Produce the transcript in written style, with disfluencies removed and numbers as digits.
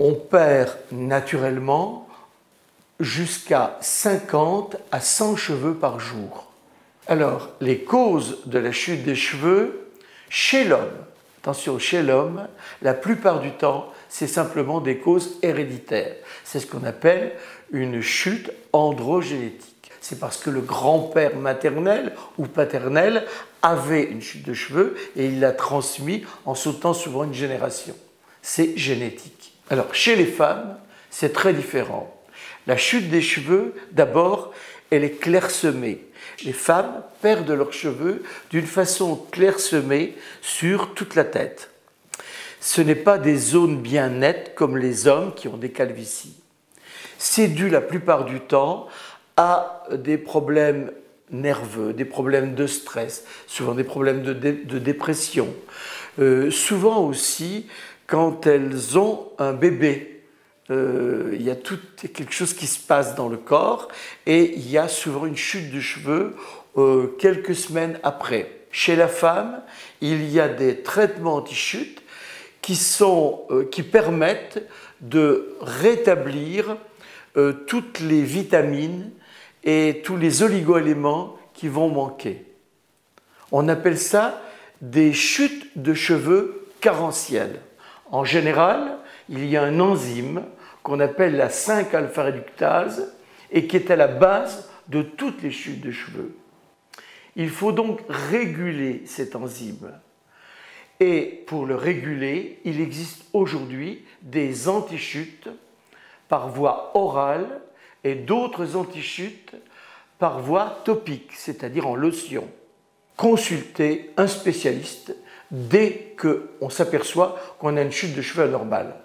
on perd naturellement jusqu'à 50 à 100 cheveux par jour. Alors, les causes de la chute des cheveux chez l'homme, attention, chez l'homme, la plupart du temps, c'est simplement des causes héréditaires. C'est ce qu'on appelle une chute androgénétique. C'est parce que le grand-père maternel ou paternel avait une chute de cheveux et il l'a transmis en sautant souvent une génération. C'est génétique. Alors, chez les femmes, c'est très différent. La chute des cheveux, d'abord, elle est clairsemée. Les femmes perdent leurs cheveux d'une façon clairsemée sur toute la tête. Ce n'est pas des zones bien nettes comme les hommes qui ont des calvities. C'est dû la plupart du temps à des problèmes nerveux, des problèmes de stress, souvent des problèmes de dépression. Souvent aussi, quand elles ont un bébé, il y a quelque chose qui se passe dans le corps et il y a souvent une chute de cheveux quelques semaines après. Chez la femme, il y a des traitements anti-chute qui permettent de rétablir toutes les vitamines et tous les oligo-éléments qui vont manquer. On appelle ça des chutes de cheveux carentielles. En général, il y a un enzyme qu'on appelle la 5-alpha-réductase et qui est à la base de toutes les chutes de cheveux. Il faut donc réguler cet enzyme. Et pour le réguler, il existe aujourd'hui des antichutes par voie orale et d'autres antichutes par voie topique, c'est-à-dire en lotion. Consultez un spécialiste dès qu'on s'aperçoit qu'on a une chute de cheveux anormale.